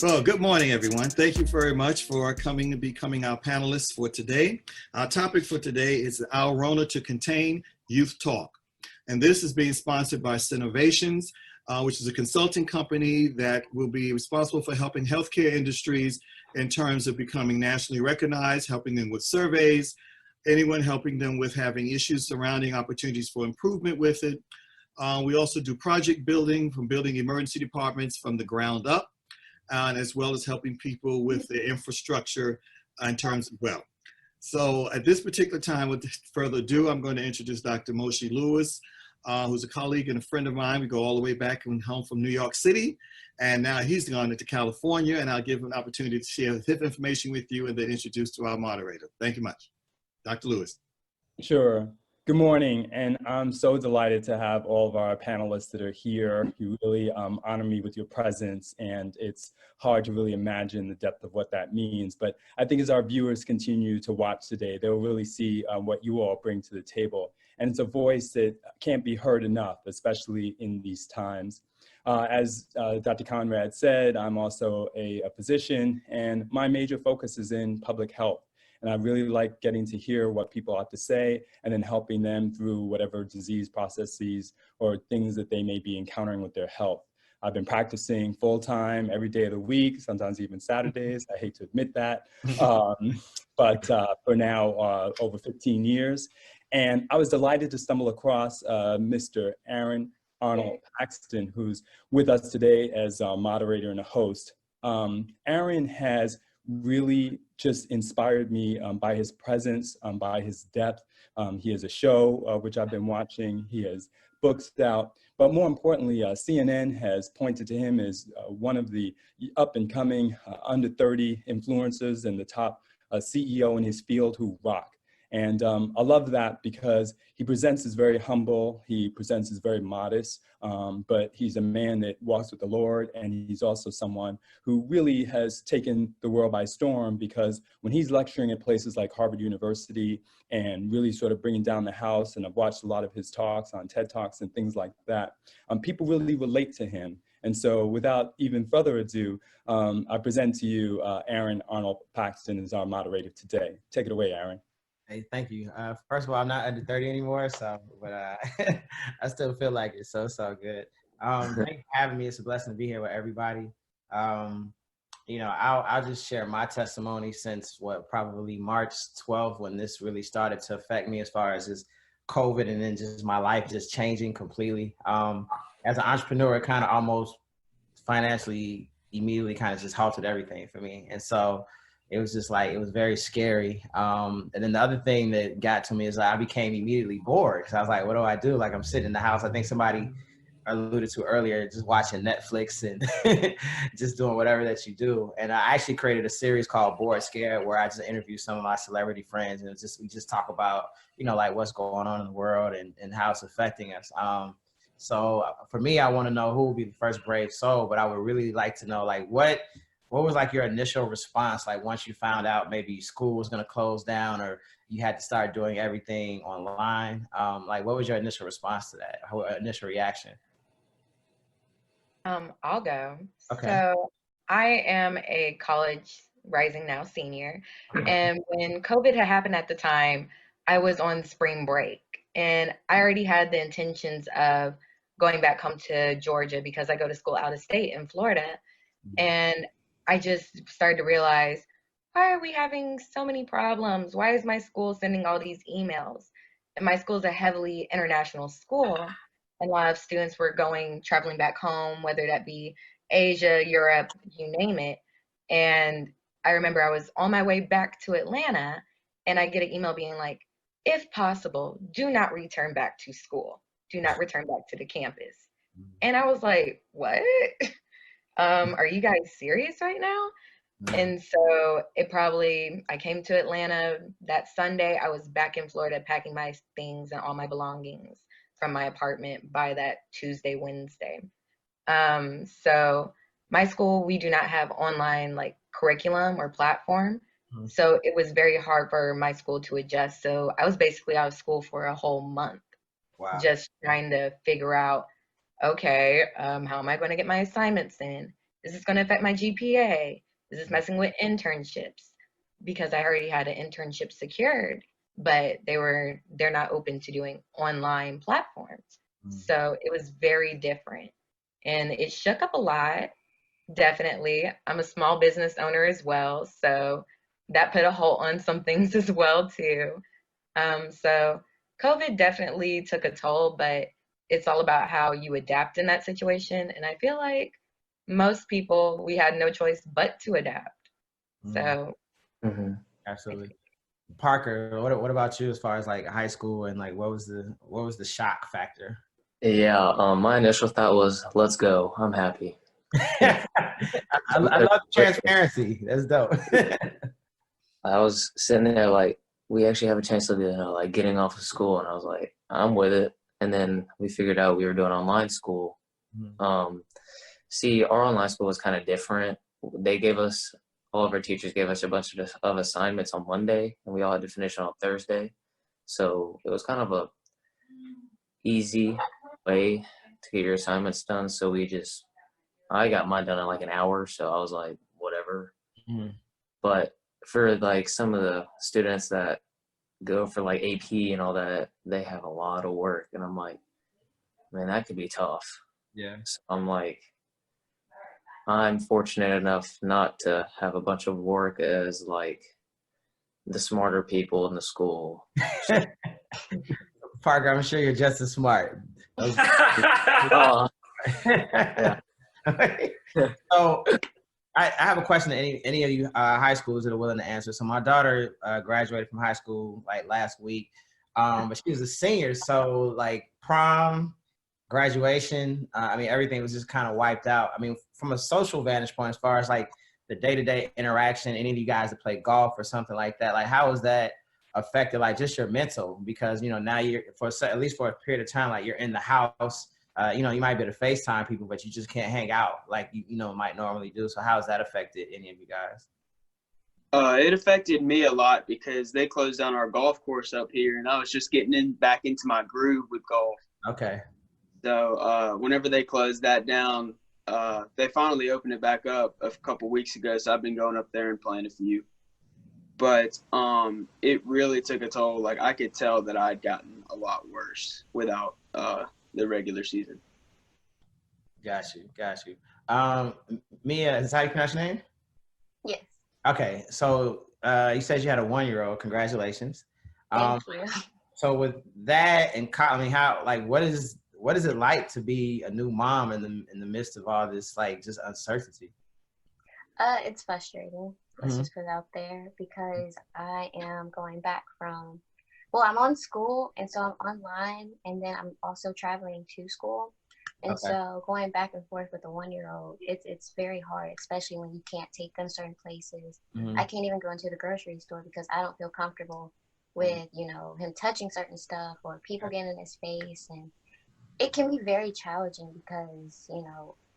Well, good morning, everyone. Thank you very much for coming to becoming our panelists for today. Our topic for today is our Rona to Contain Youth Talk. And this is being sponsored by Cnovations, which is a consulting company that will be responsible for helping healthcare industries in terms of becoming nationally recognized, helping them with surveys, anyone helping them with having issues surrounding opportunities for improvement with it. We also do project building, from building emergency departments from the ground up, as well as helping people with their infrastructure in terms of well. So at this particular time, with further ado, I'm going to introduce Dr. Moshe Lewis, who's a colleague and a friend of mine. We go all the way back and home from New York City, and now he's gone into California, and I'll give him an opportunity to share his information with you and then introduce to our moderator. Thank you much. Dr. Lewis. Sure. Good morning, and I'm so delighted to have all of our panelists that are here. You really honor me with your presence, and it's hard to really imagine the depth of what that means. But I think as our viewers continue to watch today, they'll really see what you all bring to the table. And it's a voice that can't be heard enough, especially in these times. As Dr. Conrad said, I'm also a physician, and my major focus is in public health. And I really like getting to hear what people have to say and then helping them through whatever disease processes or things that they may be encountering with their health. I've been practicing full-time every day of the week, sometimes even Saturdays. I hate to admit that, but for now, over 15 years. And I was delighted to stumble across Mr. Arnold Paxton, who's with us today as a moderator and a host. Aaron has really just inspired me by his presence, by his depth. He has a show which I've been watching. He has books out, but more importantly, CNN has pointed to him as one of the up and coming under 30 influencers and the top CEO in his field who rock. And I love that because he presents as very humble, he presents as very modest, but he's a man that walks with the Lord, and he's also someone who really has taken the world by storm, because when he's lecturing at places like Harvard University and really sort of bringing down the house, and I've watched a lot of his talks on TED Talks and things like that, people really relate to him. And so without even further ado, I present to you Aaron Arnold Paxton as our moderator today. Take it away, Aaron. Hey, thank you. First of all, I'm not under 30 anymore, so, but I still feel like it's so good. Thanks for having me. It's a blessing to be here with everybody. You know, I'll just share my testimony since probably March 12th, when this really started to affect me as far as just COVID, and then just my life just changing completely. As an entrepreneur, it kind of almost financially immediately kind of just halted everything for me. And so it was just like, it was very scary. And then the other thing that got to me is I became immediately bored, because I was like, what do I do? Like, I'm sitting in the house. I think somebody alluded to earlier, just watching Netflix and just doing whatever that you do. And I actually created a series called Bored Scared, where I just interview some of my celebrity friends, and we just talk about, you know, like what's going on in the world and how it's affecting us. So for me, I want to know who will be the first brave soul, but I would really like to know, like, what was like your initial response, like once you found out maybe school was going to close down or you had to start doing everything online? Like, what was your initial response to that, or initial reaction? I'll go. Okay. So I am a college rising now senior, and when COVID had happened at the time, I was on spring break, and I already had the intentions of going back home to Georgia because I go to school out of state in Florida. And I just started to realize, why are we having so many problems? Why is my school sending all these emails? And my school is a heavily international school, and a lot of students were traveling back home, whether that be Asia, Europe, you name it. And I remember I was on my way back to Atlanta, and I get an email being like, if possible, do not return back to school. Do not return back to the campus. And I was like, what? Are you guys serious right now? And so I came to Atlanta that Sunday. I was back in Florida packing my things and all my belongings from my apartment by that Tuesday, Wednesday. So my school, we do not have online like curriculum or platform. So it was very hard for my school to adjust. So I was basically out of school for a whole month. Wow. Just trying to figure out, okay, how am I going to get my assignments in? is this going to affect my GPA? Is this messing with internships? Because I already had an internship secured, but they're not open to doing online platforms. So it was very different, and it shook up a lot. Definitely. I'm a small business owner as well, so that put a halt on some things as well too. So COVID definitely took a toll, but it's all about how you adapt in that situation. And I feel like most people, we had no choice but to adapt. So Absolutely. Parker, what about you as far as like high school, and like what was the shock factor? Yeah, my initial thought was, let's go. I'm happy. I love the transparency. That's dope. I was sitting there like, we actually have a chance of, like getting off of school, and I was like, I'm with it. And then we figured out we were doing online school. See, our online school was kind of different. They gave us, all of our teachers gave us a bunch of assignments on Monday, and we all had to finish on Thursday. So it was kind of a easy way to get your assignments done. So I got mine done in like an hour, so I was like, whatever. But for like some of the students that go for like AP and all that, they have a lot of work, and I'm like, man, that could be tough. Yeah. So I'm like, I'm fortunate enough not to have a bunch of work as like the smarter people in the school. Parker, I'm sure you're just as smart. Yeah. So I have a question to any of you high schools that are willing to answer. So my daughter graduated from high school like last week, but she was a senior. So like prom, graduation, I mean, everything was just kind of wiped out. I mean, from a social vantage point, as far as like the day-to-day interaction, any of you guys that play golf or something like that, like how was that affected, like just your mental? Because, now you're, at least for a period of time, like you're in the house, you might be able to FaceTime people, but you just can't hang out like you might normally do. So how's that affected any of you guys? It affected me a lot because they closed down our golf course up here, and I was just getting back into my groove with golf. Okay. So whenever they closed that down, they finally opened it back up a couple weeks ago. So I've been going up there and playing a few. But it really took a toll. Like I could tell that I'd gotten a lot worse without the regular season. Got you. Meia, is that how you pronounce your name? Yes. Okay, so you said you had a 1-year-old. Congratulations. Thank you. So with that, and I mean, how, like, what is it like to be a new mom in the midst of all this, like, just uncertainty? It's frustrating. Let's just put it out there, because I am going back from, I'm on school, and so I'm online, and then I'm also traveling to school. And so going back and forth with a 1-year-old, it's very hard, especially when you can't take them certain places. I can't even go into the grocery store because I don't feel comfortable with, him touching certain stuff or people getting in his face. And it can be very challenging because,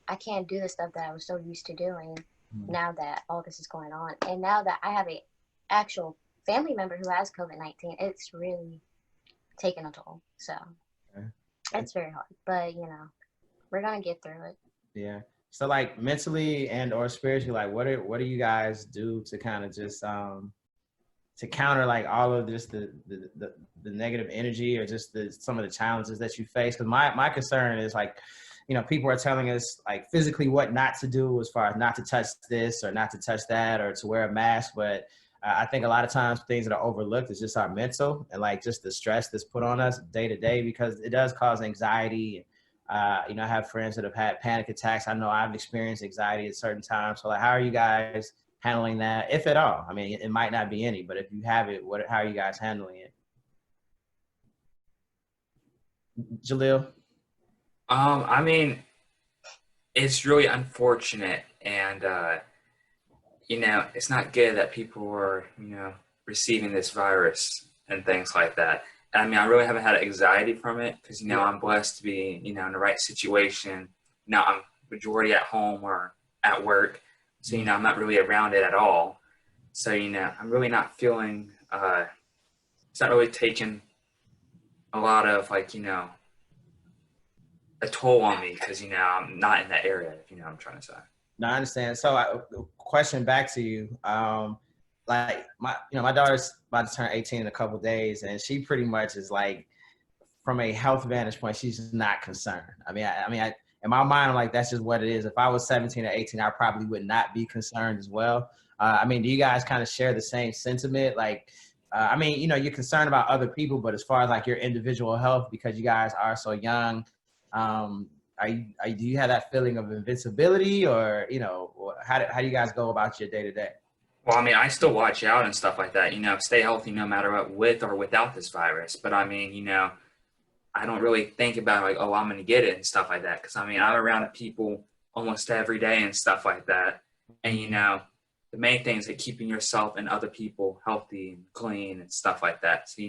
I can't do the stuff that I was so used to doing now that all this is going on. And now that I have a actual family member who has COVID-19, it's really taken a toll. So it's very hard, but we're gonna get through it. Yeah. So like mentally and or spiritually, like what do you guys do to kind of just to counter like all of this, the negative energy, or just some of the challenges that you face? Because my concern is like, people are telling us like physically what not to do, as far as not to touch this or not to touch that or to wear a mask. But I think a lot of times things that are overlooked is just our mental and like just the stress that's put on us day to day, because it does cause anxiety. I have friends that have had panic attacks. I know I've experienced anxiety at certain times. So like, how are you guys handling that, if at all? I mean, it might not be any, but if you have it, how are you guys handling it? Jaleel? I mean, it's really unfortunate, and it's not good that people are, receiving this virus and things like that. I mean, I really haven't had anxiety from it because, I'm blessed to be, in the right situation. Now I'm majority at home or at work. So, I'm not really around it at all. So, I'm really not feeling, it's not really taking a lot of like, a toll on me because, I'm not in that area, if you know what I'm trying to say. No, I understand. So, question back to you. Like my daughter's about to turn 18 in a couple of days, and she pretty much is like, from a health vantage point, she's not concerned. In my mind, I'm like, that's just what it is. If I was 17 or 18, I probably would not be concerned as well. Do you guys kind of share the same sentiment? Like, you're concerned about other people, but as far as like your individual health, because you guys are so young, do you have that feeling of invincibility, or how do you guys go about your day to day? Well, I mean, I still watch out and stuff like that, stay healthy no matter what, with or without this virus. But I mean, I don't really think about like, oh, I'm going to get it and stuff like that. Because I mean, I'm around people almost every day and stuff like that. And, the main thing is like keeping yourself and other people healthy and clean and stuff like that. So,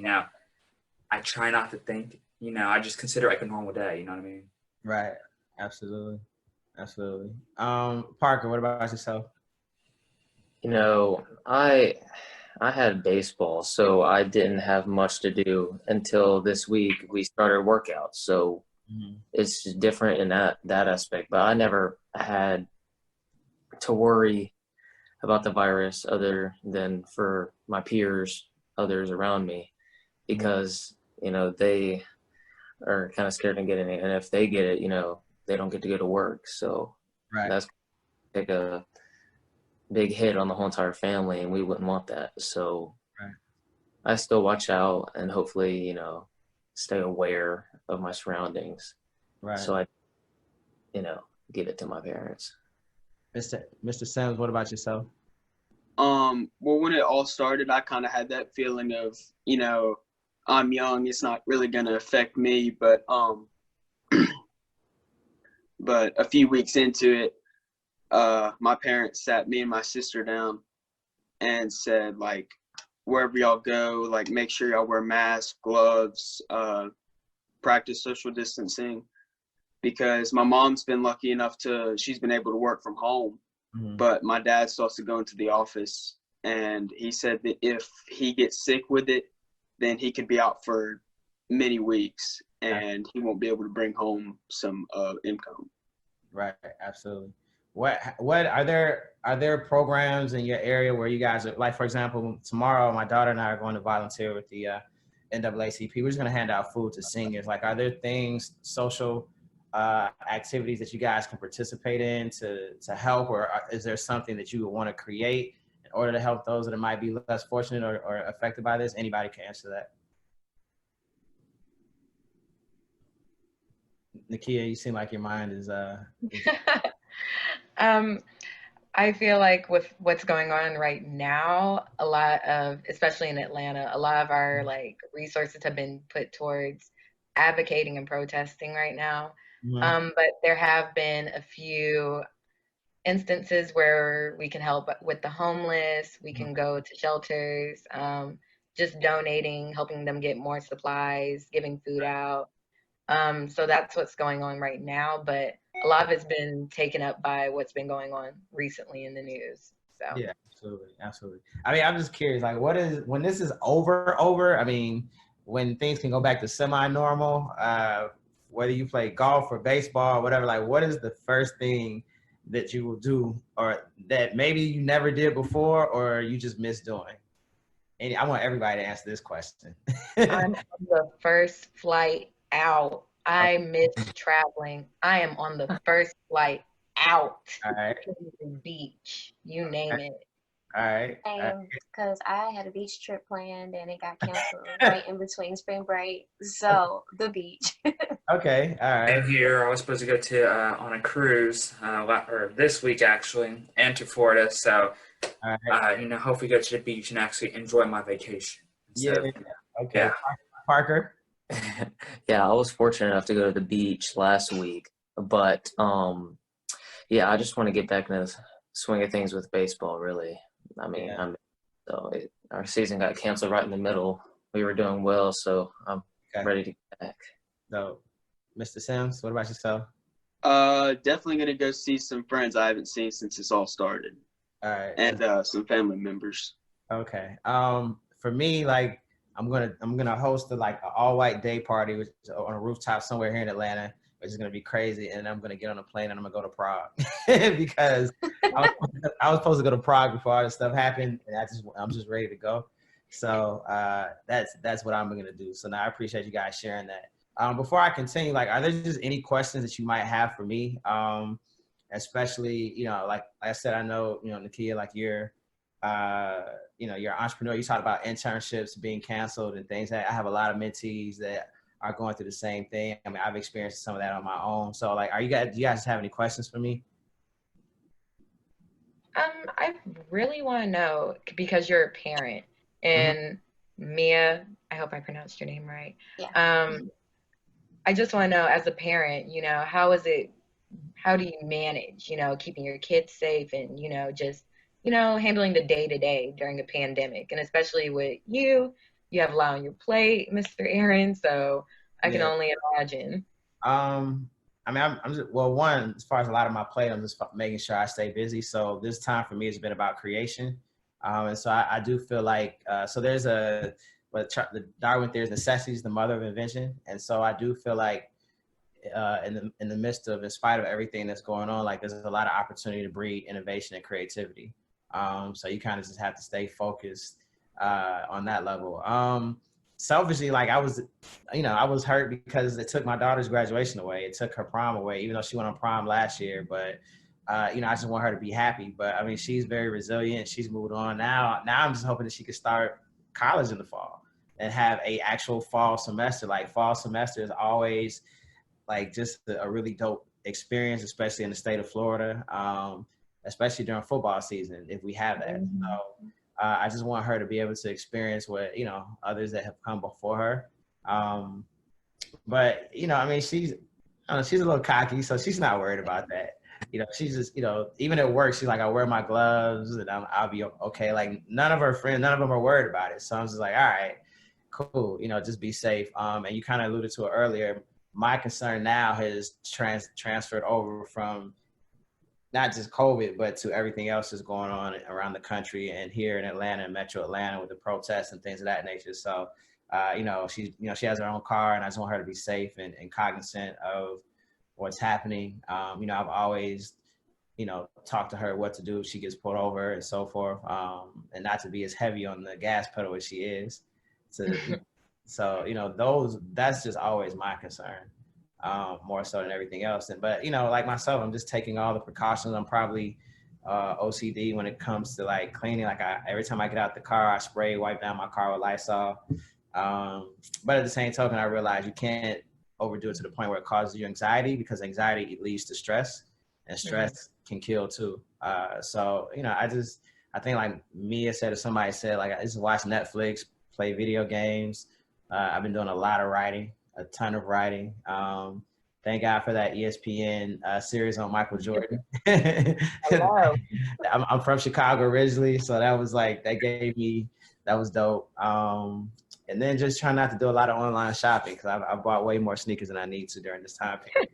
I try not to think, I just consider it like a normal day. You know what I mean? Right. Absolutely. Absolutely. Parker, what about yourself? I had baseball, so I didn't have much to do until this week. We started workouts, so it's just different in that aspect. But I never had to worry about the virus other than for my peers, others around me, because they are kind of scared of getting it, and if they get it, they don't get to go to work. So that's like a big hit on the whole entire family, and we wouldn't want that. So I still watch out and hopefully, stay aware of my surroundings. Right. So I, give it to my parents. Mr. Sims, what about yourself? Well, when it all started, I kind of had that feeling of, I'm young, it's not really going to affect me. But, but a few weeks into it, my parents sat me and my sister down and said, like, wherever y'all go, like, make sure y'all wear masks, gloves, practice social distancing, because my mom's been lucky enough she's been able to work from home, but my dad still has to go into the office, and he said that if he gets sick with it, then he could be out for many weeks, and he won't be able to bring home some income. Right, absolutely. What are there programs in your area where you guys are, like, for example, tomorrow my daughter and I are going to volunteer with the NAACP. We're just going to hand out food to seniors. Like, are there things, social activities that you guys can participate in to help, or is there something that you would want to create in order to help those that might be less fortunate or affected by this? Anybody can answer that. Nakiya, you seem like your mind is I feel like with what's going on right now, a lot of, especially in Atlanta, a lot of our like resources have been put towards advocating and protesting right now. But there have been a few instances where we can help with the homeless. We can go to shelters, just donating, helping them get more supplies, giving food out. So that's what's going on right now, but a lot of it's been taken up by what's been going on recently in the news. So yeah, absolutely. I mean, I'm just curious, like, when this is over, I mean, when things can go back to semi-normal, whether you play golf or baseball or whatever, like, what is the first thing that you will do, or that maybe you never did before, or you just miss doing? And I want everybody to answer this question. I'm on the first flight out. I miss traveling. I am on the first flight out to the beach. You name it. All right. Because I had a beach trip planned and it got canceled right in between spring break. So the beach. Okay. All right. And here I was supposed to go to on a cruise or this week actually, and to Florida. So hopefully go to the beach and actually enjoy my vacation. So, Okay. Yeah. Parker. Yeah, I was fortunate enough to go to the beach last week, but I just want to get back into the swing of things with baseball. Really, I mean, our season got canceled right in the middle. We were doing well, so I'm ready to get back. So, Mr. Sims, what about yourself? Definitely gonna go see some friends I haven't seen since this all started. All right. And some family members. Okay. For me, like, I'm gonna host an all-white day party on a rooftop somewhere here in Atlanta. which is gonna be crazy. And I'm gonna get on a plane and I'm gonna go to Prague because I was supposed to go to Prague before all this stuff happened, and I'm just ready to go. So that's what I'm gonna do. So now I appreciate you guys sharing that. Before I continue, like, are there just any questions that you might have for me? Especially, you know, like I said, I know, you know, Nakiya, like you're an entrepreneur. You talked about internships being canceled and things. I have a lot of mentees that are going through the same thing. I mean, I've experienced some of that on my own. So, like, do you guys have any questions for me? I really want to know, because you're a parent, and Meia, I hope I pronounced your name right. Yeah. I just want to know, as a parent, you know, how do you manage, you know, keeping your kids safe and, you know, just, you know, handling the day to day during a pandemic, and especially with you have a lot on your plate, Mr. Aaron. So I can only imagine. I mean, I'm just, well, one, as far as a lot of my plate, I'm just making sure I stay busy. So this time for me has been about creation. And so I do feel like, so there's the Darwin theory is necessity is the mother of invention. And so I do feel like in the midst of, in spite of everything that's going on, like there's a lot of opportunity to breed innovation and creativity. So you kind of just have to stay focused on that level. Selfishly, like I was hurt because it took my daughter's graduation away. It took her prom away, even though she went on prom last year. But I just want her to be happy. But I mean, she's very resilient. She's moved on now. Now I'm just hoping that she could start college in the fall and have a actual fall semester. Like fall semester is always like just a really dope experience, especially in the state of Florida, especially during football season, if we have that. So I just want her to be able to experience what, you know, others that have come before her. But, you know, I mean, she's a little cocky, so she's not worried about that. You know, she's just, you know, even at work, she's like, I wear my gloves and I'll be okay. Like none of her friends, none of them are worried about it. So I'm just like, all right, cool. You know, just be safe. And you kind of alluded to it earlier. My concern now has transferred over from not just COVID, but to everything else that's going on around the country and here in Atlanta and Metro Atlanta with the protests and things of that nature. So, she has her own car, and I just want her to be safe and cognizant of what's happening. I've always, talked to her what to do if she gets pulled over and so forth, and not to be as heavy on the gas pedal as she is. So, that's just always my concern. More so than everything else. But like myself, I'm just taking all the precautions. I'm probably OCD when it comes to like cleaning. Like every time I get out the car, I wipe down my car with Lysol. But at the same token, I realize you can't overdo it to the point where it causes you anxiety, because anxiety leads to stress, and stress can kill too. I think like Meia said, or somebody said, like I just watch Netflix, play video games. I've been doing a lot of writing. A ton of writing. Thank God for that ESPN series on Michael Jordan. I'm from Chicago originally, so that was that was dope. And then just trying not to do a lot of online shopping, because I bought way more sneakers than I need to during this time period.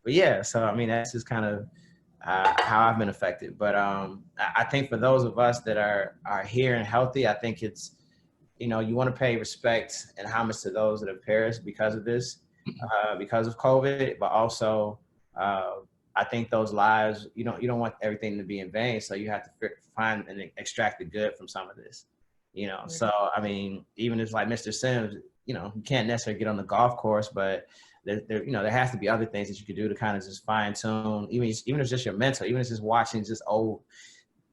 But yeah, so I mean, that's just kind of how I've been affected. But I think for those of us that are here and healthy, I think it's, you want to pay respect and homage to those that have perished because of this, because of COVID, but also I think those lives, you don't want everything to be in vain. So you have to find and extract the good from some of this, So, I mean, even if like Mr. Sims, you can't necessarily get on the golf course, but there has to be other things that you could do to kind of just fine tune, even if it's just your mental, even if it's just watching just old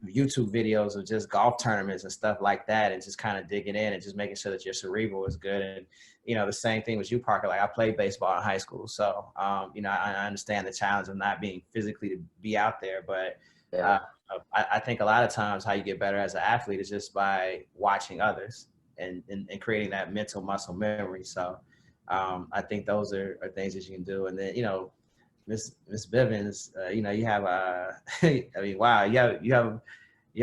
YouTube videos of just golf tournaments and stuff like that, and just kind of digging in and just making sure that your cerebral is good. And the same thing with you, Parker. Like I played baseball in high school, so I understand the challenge of not being physically to be out there, but I think a lot of times how you get better as an athlete is just by watching others and creating that mental muscle memory. So I think those are things that you can do. And then Miss Bivins, you have I mean, wow, you have a talent. You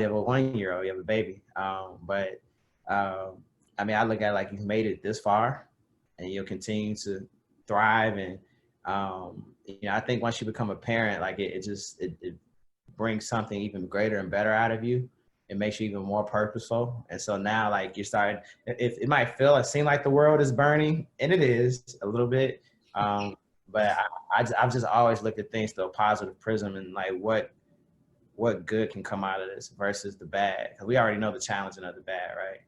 have a 1-year-old, you have a baby. But I mean, I look at it like you've made it this far, and you'll continue to thrive. And I think once you become a parent, like it brings something even greater and better out of you. It makes you even more purposeful. And so now, like, you're starting. It might seem like the world is burning, and it is a little bit. But I've just always looked at things through a positive prism and like what good can come out of this versus the bad. Because we already know the challenge of the bad, right?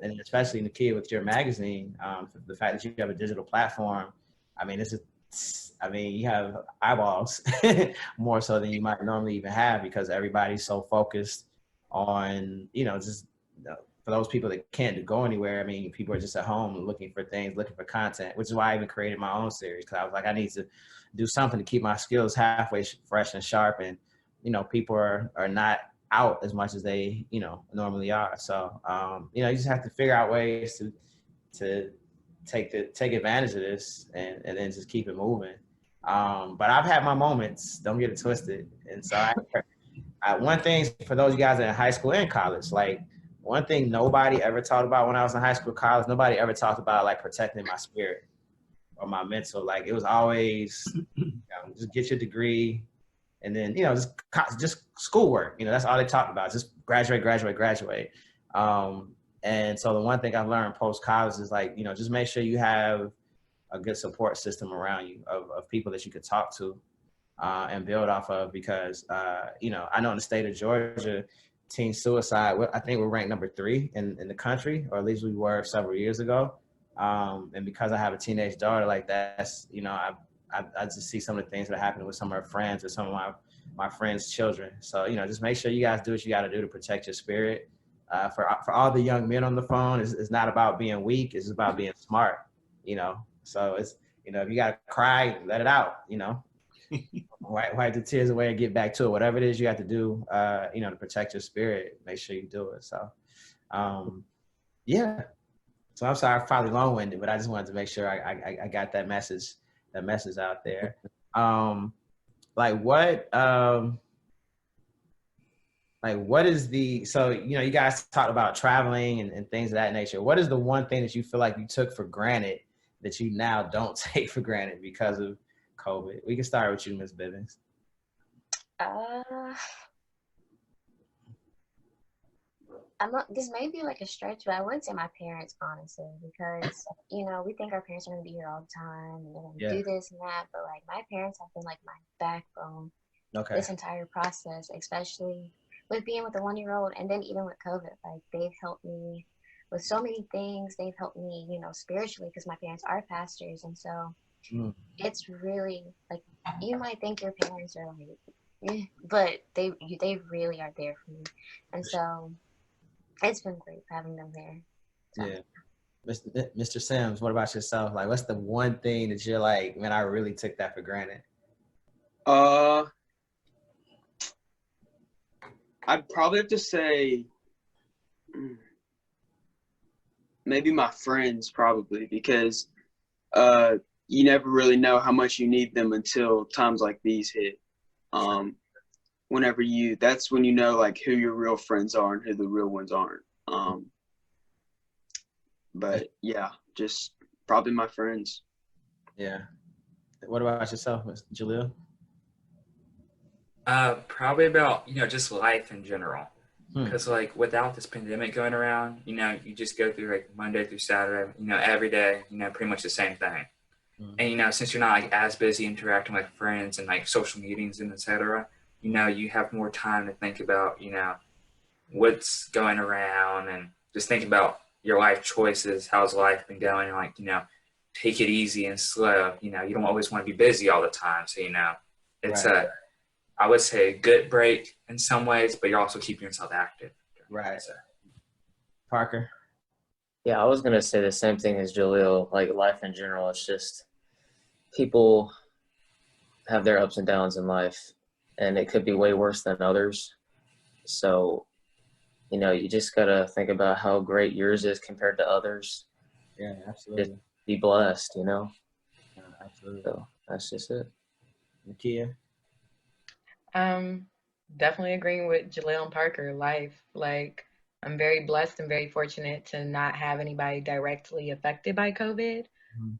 And especially Nakiya with your magazine, the fact that you have a digital platform, I mean, you have eyeballs more so than you might normally even have because everybody's so focused on, just for those people that can't go anywhere. I mean, people are just at home looking for things, looking for content, which is why I even created my own series because I was like, I need to do something to keep my skills halfway fresh and sharp. And, people are not out as much as they, normally are. So, you just have to figure out ways to take advantage of this and then just keep it moving. But I've had my moments, don't get it twisted. And so one thing for those of you guys that are in high school and college, like one thing nobody ever talked about when I was in high school, college, nobody ever talked about like protecting my spirit or my mental. Like it was always just get your degree and then, just schoolwork, that's all they talked about. Just graduate. And so the one thing I've learned post-college is like, just make sure you have a good support system around you of people that you could talk to and build off of because, I know in the state of Georgia, teen suicide, I think we're ranked number 3 in the country, or at least we were several years ago. And because I have a teenage daughter, like that's, I just see some of the things that are happening with some of her friends or some of my friends' children. So, just make sure you guys do what you got to do to protect your spirit. For all the young men on the phone, it's not about being weak. It's about being smart, So it's, if you got to cry, let it out, wipe the tears away and get back to it. Whatever it is you have to do, to protect your spirit, make sure you do it. So, yeah. So I'm sorry, I'm probably long-winded, but I just wanted to make sure I got that message out there. What is so, you guys talked about traveling and things of that nature. What is the one thing that you feel like you took for granted that you now don't take for granted because of COVID? We can start with you, Ms. Bivins. This may be like a stretch, but I would say my parents, honestly, because, we think our parents are going to be here all the time and they're going to do this and that. But like my parents have been like my backbone this entire process, especially with being with a 1-year-old and then even with COVID. Like they've helped me with so many things. They've helped me, spiritually because my parents are pastors. And so it's really like, you might think your parents are like, but they really are there for me. And so it's been great having them there. So. Yeah. Mr. Sims, what about yourself? Like, what's the one thing that you're like, man, I really took that for granted? I'd probably have to say maybe my friends, probably, because you never really know how much you need them until times like these hit. That's when you know like who your real friends are and who the real ones aren't. But yeah, just probably my friends. Yeah. What about yourself, Mr. Jaleel? Probably about, just life in general. Because like without this pandemic going around, you just go through like Monday through Saturday, every day, pretty much the same thing. And, since you're not like as busy interacting with friends and like social meetings and et cetera, you have more time to think about, what's going around and just think about your life choices. How's life been going? And like, take it easy and slow. You don't always want to be busy all the time. So, it's I would say a good break in some ways, but you're also keeping yourself active. Right. So. Parker? Yeah, I was going to say the same thing as Jaleel. Like life in general, it's just people have their ups and downs in life, and it could be way worse than others. So, you just got to think about how great yours is compared to others. Yeah, absolutely. Just be blessed, Yeah, absolutely. So that's just it. Nakiya? Definitely agreeing with Jaleel and Parker. Life, like I'm very blessed and very fortunate to not have anybody directly affected by COVID.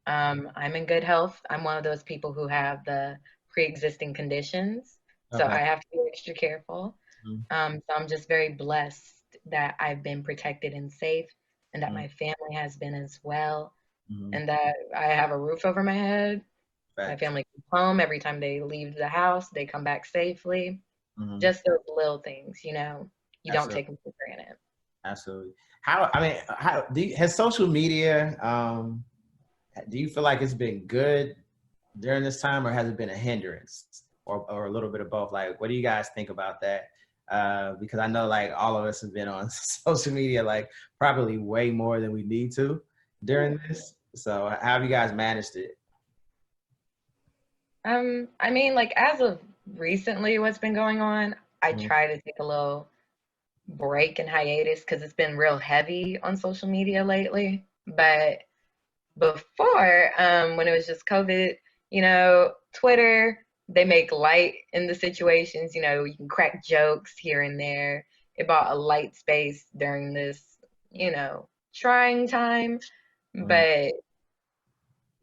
I'm in good health. I'm one of those people who have the pre-existing conditions, so I have to be extra careful. So I'm just very blessed that I've been protected and safe, and that my family has been as well. and that I have a roof over my head. Right. My family comes home every time they leave the house. They come back safely. Just those little things, you know, you don't take them for granted. Absolutely. Has social media, do you feel like it's been good during this time, or has it been a hindrance, or a little bit of both? Like, what do you guys think about that? Because I know like all of us have been on social media, like probably way more than we need to during this. So how have you guys managed it? I mean, like as of recently, what's been going on, I try to take a little break and hiatus because it's been real heavy on social media lately. But before, when it was just COVID, you know, Twitter, they make light in the situations, you know, you can crack jokes here and there. It brought a light space during this, you know, trying time. But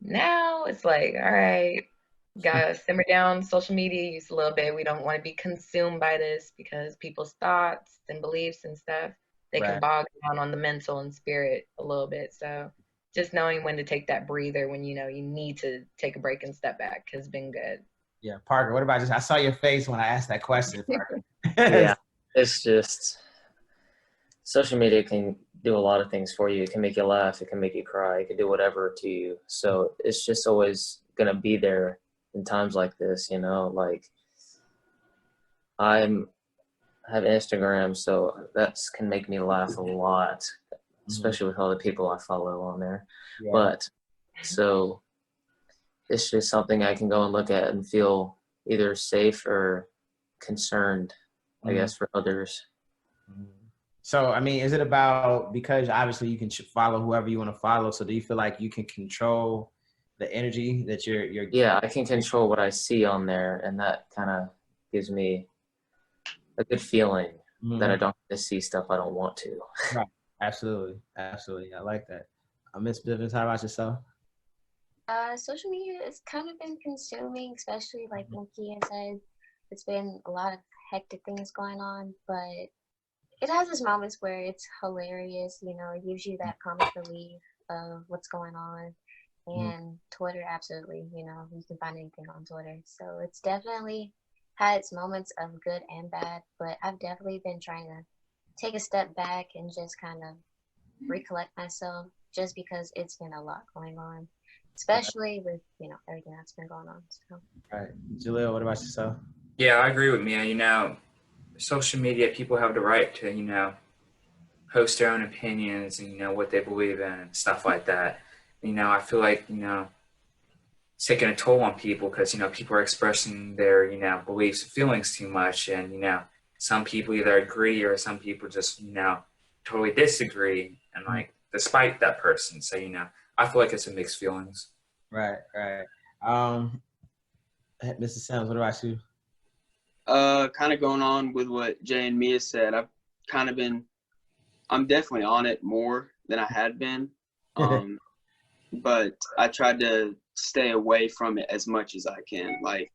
now it's like, all right, gotta simmer down social media use a little bit. We don't want to be consumed by this because people's thoughts and beliefs and stuff, they can bog down on the mental and spirit a little bit. So just knowing when to take that breather when you know you need to take a break and step back has been good. Yeah, Parker, what about I saw your face when I asked that question, Parker. Yeah, it's just social media can do a lot of things for you. It can make you laugh. It can make you cry. It can do whatever to you. So it's just always going to be there in times like this, you know, like I have Instagram, so that can make me laugh a lot, especially with all the people I follow on there. Yeah. But so it's just something I can go and look at and feel either safe or concerned, I guess, for others. So, I mean, is it about, because obviously you can follow whoever you want to follow, so do you feel like you can control the energy that you're Yeah, I can control what I see on there, and that kind of gives me a good feeling that I don't have to see stuff I don't want to. Right. Absolutely. Absolutely. I like that. Miss Bivins, how about yourself? Social media has kind of been consuming, especially like Nakiya said, it's been a lot of hectic things going on, but it has its moments where it's hilarious, you know, it gives you that comic relief of what's going on. And Twitter, absolutely, you know, you can find anything on Twitter. So it's definitely had its moments of good and bad, but I've definitely been trying to take a step back and just kind of recollect myself, just because it's been a lot going on, especially with, you know, everything that's been going on. So. All right. Jaleel, what about yourself? Yeah, I agree with Meia. You know, social media, people have the right to, you know, post their own opinions and, you know, what they believe in and stuff like that. You know, I feel like, you know, it's taking a toll on people because, you know, people are expressing their, you know, beliefs and feelings too much. And, you know, some people either agree or some people just, you know, totally disagree and, like, despite that person. So, you know, I feel like it's a mixed feelings. Right, right. Mr. Sims, what about you? Kind of going on with what Jay and Meia said. I'm definitely on it more than I had been. But I tried to stay away from it as much as I can. Like,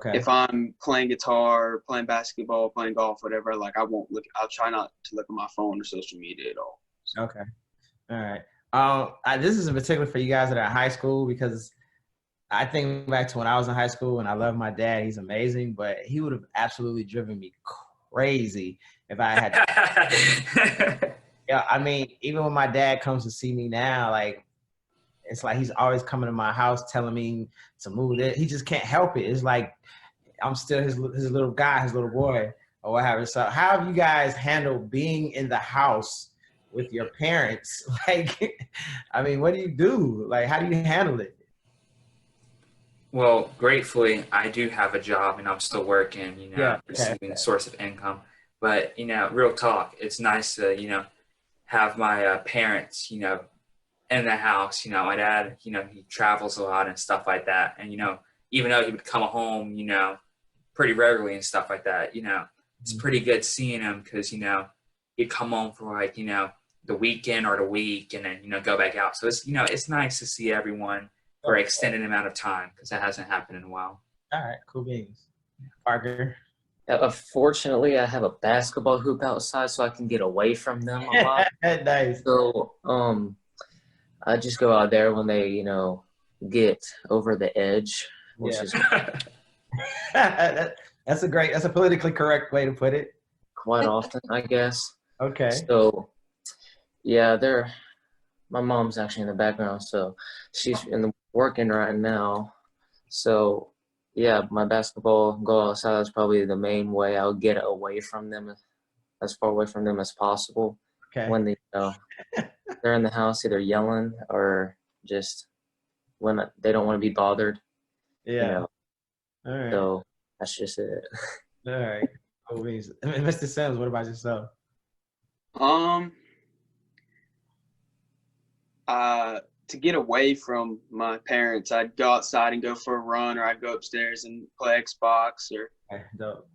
if I'm playing guitar, playing basketball, playing golf, whatever, like I'll try not to look at my phone or social media at all. So. Okay. All right. This is in particular for you guys that are in high school, because I think back to when I was in high school, and I love my dad. He's amazing, but he would have absolutely driven me crazy if I had. Yeah, I mean, even when my dad comes to see me now, like, it's like he's always coming to my house telling me to move it. He just can't help it. It's like I'm still his little guy, his little boy, or whatever. So how have you guys handled being in the house with your parents? Like, I mean, what do you do? Like, how do you handle it? Well, gratefully, I do have a job and I'm still working, you know, receiving a source of income. But, you know, real talk, it's nice to, you know, have my parents, you know, in the house. You know, my dad, you know, he travels a lot and stuff like that. And, you know, even though he would come home, you know, pretty regularly and stuff like that, you know, it's pretty good seeing him because, you know, he'd come home for like, you know, the weekend or the week and then, you know, go back out. So it's, you know, it's nice to see everyone for an extended amount of time because that hasn't happened in a while. All right, cool beans. Parker? Fortunately, I have a basketball hoop outside so I can get away from them a lot. Nice. So, I just go out there when they, get over the edge, which Yeah. is That's a politically correct way to put it. quite often, I guess. Okay. So, yeah, my mom's actually in the background, so she's working right now. So, yeah, my basketball, go outside is probably the main way I'll get away from them, as far away from them as possible. Okay. When they're in the house either yelling or just when they don't want to be bothered. Yeah. All right. So that's just it. All right. Cool beans. Mr. Sims, what about yourself? To get away from my parents, I'd go outside and go for a run, or I'd go upstairs and play Xbox, or Okay, dope.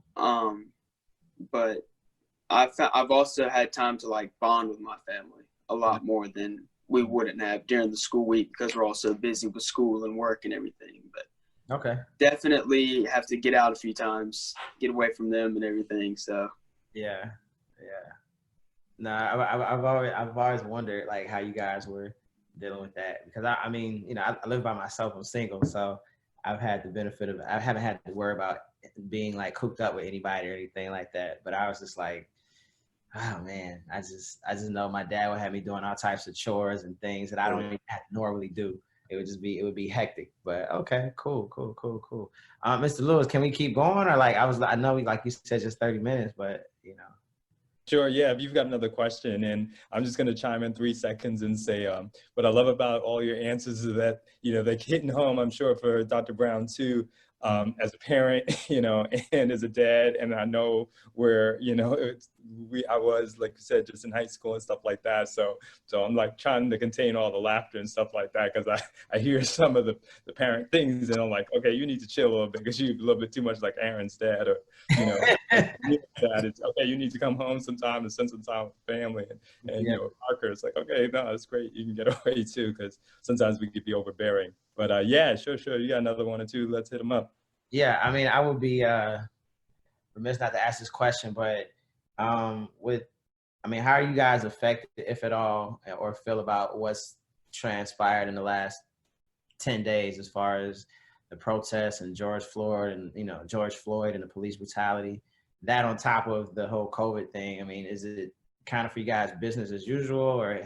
but I've also had time to like bond with my family a lot more than we wouldn't have during the school week, because we're all so busy with school and work and everything. But Okay. definitely have to get out a few times, get away from them and everything. So Yeah. No, I've always wondered like how you guys were dealing with that, because I mean, I live by myself. I'm single, so I've had the benefit of, I haven't had to worry about being like cooped up with anybody or anything like that. But I was just like, oh man, I just know my dad would have me doing all types of chores and things that I don't even have to normally do. It would be hectic. But okay, cool. Mr. Lewis, can we keep going, or like I know like you said just 30 minutes, but Sure, yeah, if you've got another question, and I'm just going to chime in 3 seconds and say what I love about all your answers is that, they're hitting home, I'm sure, for Dr. Brown too, as a parent, and as a dad. And I know where, I was, like you said, just in high school and stuff like that. So I'm like trying to contain all the laughter and stuff like that, because I hear some of the parent things, and I'm like, okay, you need to chill a little bit, because you're a little bit too much like Aaron's dad, or, dad, it's okay, you need to come home sometime and spend some time with the family. And Parker, it's like, okay, no, it's great, you can get away too, because sometimes we could be overbearing. But yeah, sure, you got another one or two, let's hit them up. Yeah, I mean, I would be remiss not to ask this question, but how are you guys affected, if at all, or feel about what's transpired in the last 10 days as far as the protests and George Floyd and the police brutality, that on top of the whole COVID thing? I mean, is it kind of for you guys business as usual, or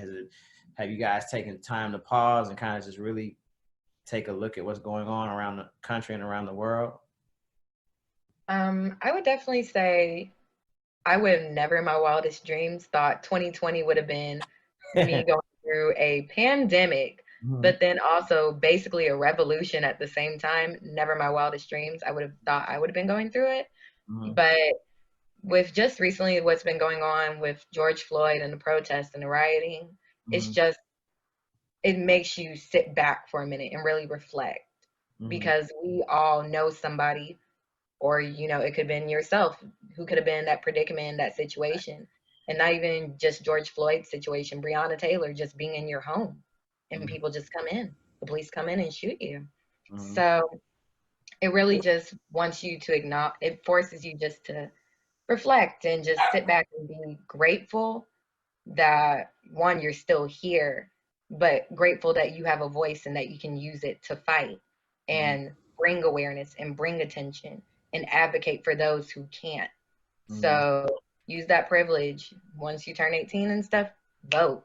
have you guys taken time to pause and kind of just really take a look at what's going on around the country and around the world? I would definitely say I would have never in my wildest dreams thought 2020 would have been me going through a pandemic, but then also basically a revolution at the same time. Never in my wildest dreams I would have thought I would have been going through it. But with just recently what's been going on with George Floyd and the protests and the rioting, it makes you sit back for a minute and really reflect, because we all know somebody, or it could have been yourself, who could have been in that predicament, that situation. And not even just George Floyd's situation, Breonna Taylor just being in your home and people just come in, the police come in and shoot you. So it really just wants you to acknowledge, it forces you just to reflect and just sit back and be grateful that, one, you're still here, but grateful that you have a voice and that you can use it to fight and bring awareness and bring attention and advocate for those who can't. So use that privilege. Once you turn 18 and stuff, vote.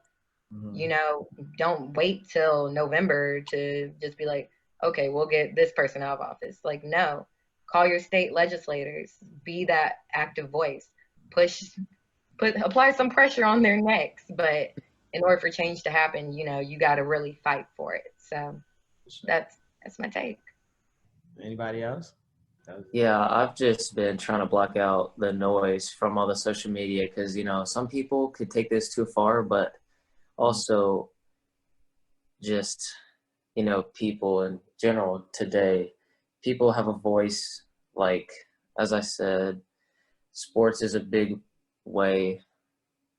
Don't wait till November to just be like, okay, we'll get this person out of office. Like, no, call your state legislators, be that active voice, apply some pressure on their necks. But in order for change to happen, you got to really fight for it. So that's my take. Anybody else? Yeah, I've just been trying to block out the noise from all the social media, because, some people could take this too far, but also just, people in general today, people have a voice. Like, as I said, sports is a big way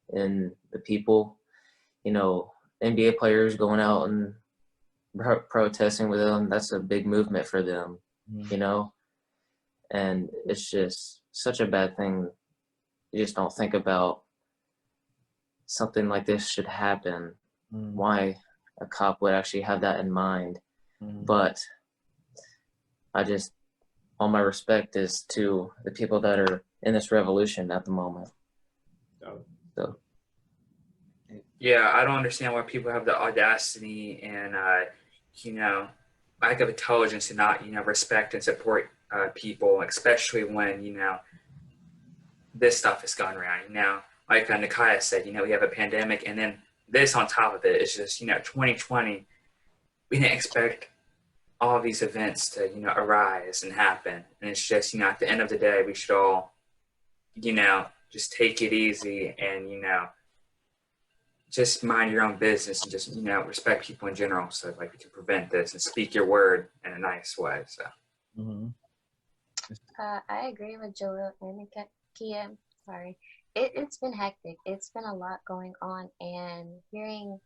in the people, NBA players going out and protesting with them. That's a big movement for them, and it's just such a bad thing. You just don't think about something like this should happen. Why a cop would actually have that in mind. But all my respect is to the people that are in this revolution at the moment. So. Yeah, I don't understand why people have the audacity and, lack of intelligence to not, respect and support people, especially when, this stuff has gone around. Like Nakiya said, we have a pandemic, and then this on top of it is just, 2020. We didn't expect all these events to, arise and happen. And it's just, at the end of the day, we should all, just take it easy and, just mind your own business and just, respect people in general. So like we can prevent this and speak your word in a nice way. So. I agree with Jaleel and Nakiya. Sorry. It's been hectic. It's been a lot going on, and hearing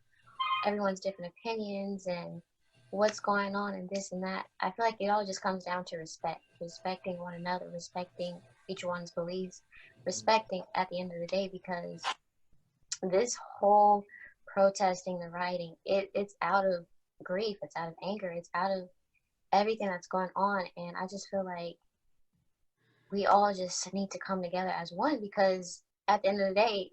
everyone's different opinions and what's going on and this and that. I feel like it all just comes down to respecting one another, respecting each one's beliefs, respecting at the end of the day, because this whole protesting, the rioting, it's out of grief, it's out of anger, it's out of everything that's going on. And I just feel like we all just need to come together as one, because at the end of the day,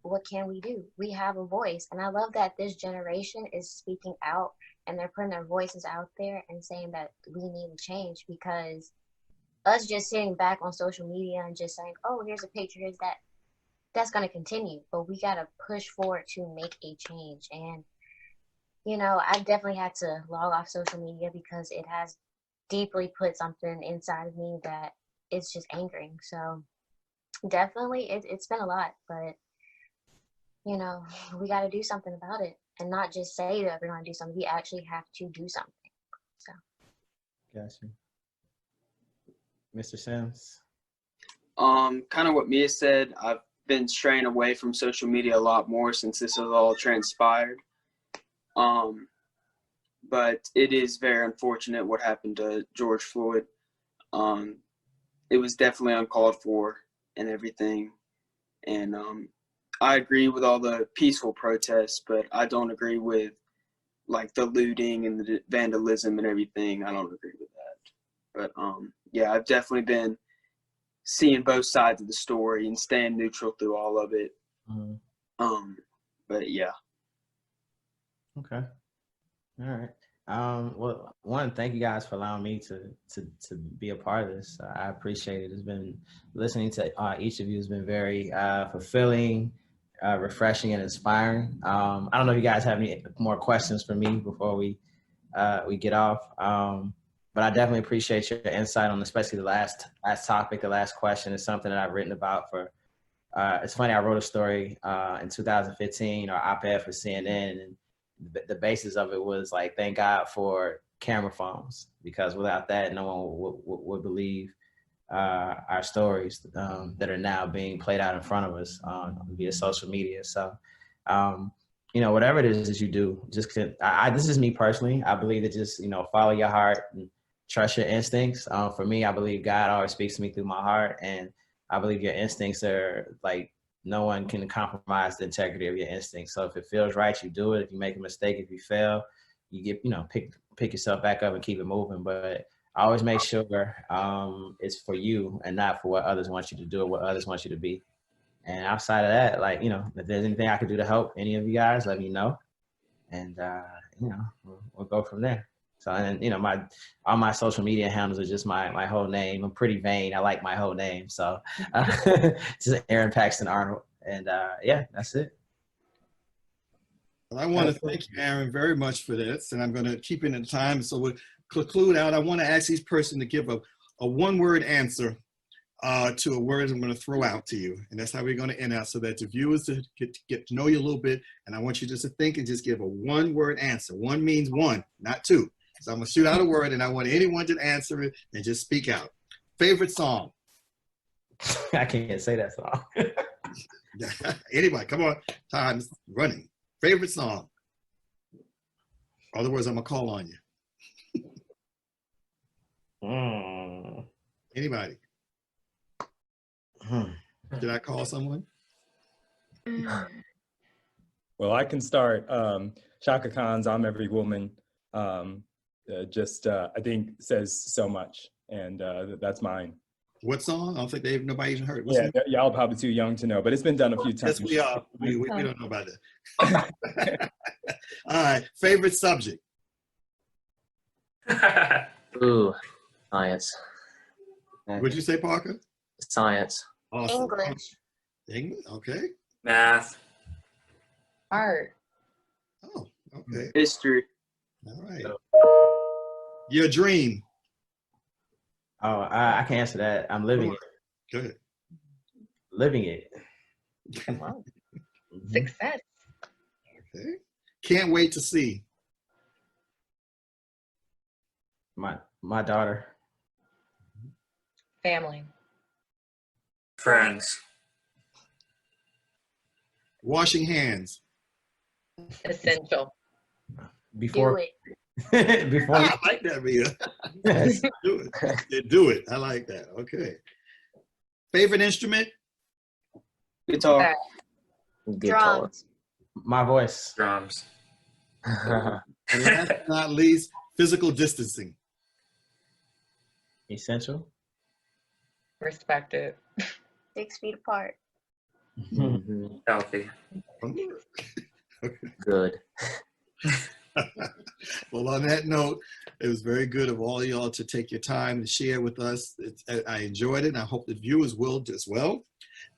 what can we do? We have a voice. And I love that this generation is speaking out and they're putting their voices out there and saying that we need to change, because us just sitting back on social media and just saying, oh, here's a picture, here's that, that's going to continue. But we got to push forward to make a change. And, I definitely had to log off social media because it has deeply put something inside of me that it's just angering. So definitely it's been a lot, but we got to do something about it, and not just say that we're going to do something. We actually have to do something. So Gotcha. Mr. Sims. Kind of what Meia said. I've been straying away from social media a lot more since this has all transpired. But it is very unfortunate what happened to George Floyd. It was definitely uncalled for and everything. And I agree with all the peaceful protests, but I don't agree with like the looting and the vandalism and everything. I don't agree with that. But yeah, I've definitely been seeing both sides of the story and staying neutral through all of it. But yeah. Okay. All right. Well, one, thank you guys for allowing me to be a part of this. I appreciate it. It's been listening to each of you has been very fulfilling, refreshing, and inspiring. I don't know if you guys have any more questions for me before we get off. But I definitely appreciate your insight on, especially the last topic. The last question is something that I've written about for. It's funny. I wrote a story in 2015, or op-ed for CNN, and the basis of it was like, thank God for camera phones, because without that, no one would believe our stories that are now being played out in front of us via social media. So, whatever it is that you do, just this is me personally. I believe that just follow your heart and trust your instincts. For me, I believe God always speaks to me through my heart, and I believe your instincts are like, no one can compromise the integrity of your instincts. So if it feels right, you do it. If you make a mistake, if you fail, you get, pick yourself back up and keep it moving. But I always make sure it's for you and not for what others want you to do or what others want you to be. And outside of that, like, if there's anything I could do to help any of you guys, let me know. And, we'll go from there. So, and, all my social media handles are just my whole name. I'm pretty vain. I like my whole name. So just Aaron Paxton Arnold. And yeah, that's it. Well, I want to thank you, Aaron, very much for this. And I'm going to keep it in time. So we'll conclude out. I want to ask each person to give a one-word answer to a word I'm going to throw out to you. And that's how we're going to end out, so that the viewers get to know you a little bit. And I want you just to think and just give a one-word answer. One means one, not two. So I'm going to shoot out a word, and I want anyone to answer it and just speak out. Favorite song? I can't say that song. Anybody, come on. Time's running. Favorite song? Other words, I'm going to call on you. Anybody? Did I call someone? Well, I can start. Shaka Khan's "I'm Every Woman" I think says so much, and that's mine. What song? I don't think nobody even heard. Yeah, y'all probably too young to know, but it's been done a few times. Yes, we are. We don't know about that. All right. Favorite subject? Ooh, science. What'd you say, Parker? Science. Awesome. English. English. Okay. Math. Art. Oh, okay. History. All right. Your dream? Oh, I can't answer that. I'm living it. Go ahead. Living it. Wow. Mhm. Success. Okay. Can't wait to see. My daughter. Family. Friends. Washing hands. Essential. Before. Do it. Before. I like that, Meia. Yes. Do it. Yeah, do it. I like that. Okay. Favorite instrument? Guitar. Guitar. Drums. My voice. Drums. And last but not least, physical distancing. Essential. Respect it. 6 feet apart. Mhm. Healthy. Good. Well, on that note, it was very good of all y'all to take your time to share with us. I enjoyed it, and I hope the viewers will as well.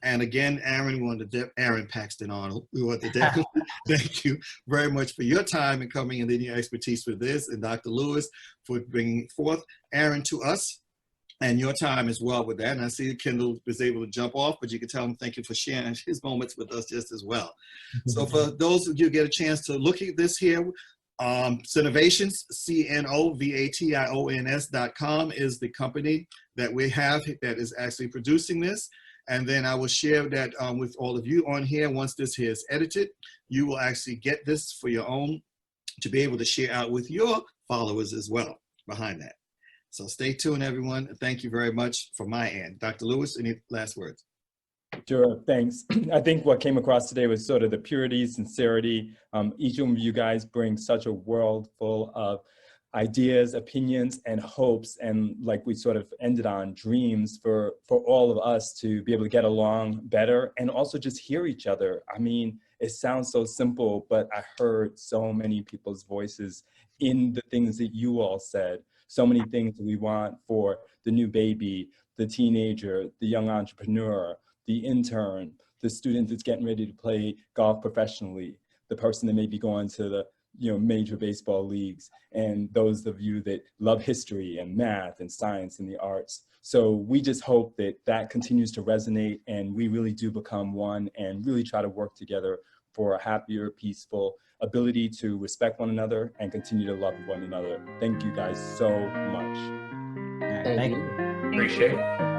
And again, Aaron Paxton Arnold, we want to definitely thank you very much for your time and coming and your expertise with this, and Dr. Lewis for bringing forth Aaron to us, and your time as well with that. And I see Kendall was able to jump off, but you can tell him thank you for sharing his moments with us just as well. So for those of you who get a chance to look at this here, Cnovations, CNOVATIONS.com is the company that we have that is actually producing this. And then I will share that with all of you on here. Once this here is edited, you will actually get this for your own to be able to share out with your followers as well behind that. So stay tuned, everyone. Thank you very much from my end. Dr. Lewis, any last words? Sure, thanks. I think what came across today was sort of the purity, sincerity. Each of you guys bring such a world full of ideas, opinions, and hopes, and like we sort of ended on, dreams for all of us to be able to get along better and also just hear each other. I mean, it sounds so simple, but I heard so many people's voices in the things that you all said. So many things that we want for the new baby, the teenager, the young entrepreneur, the intern, the student that's getting ready to play golf professionally, the person that may be going to the major baseball leagues, and those of you that love history and math and science and the arts. So we just hope that that continues to resonate and we really do become one and really try to work together for a happier, peaceful ability to respect one another and continue to love one another. Thank you guys so much. Thank you. Appreciate it.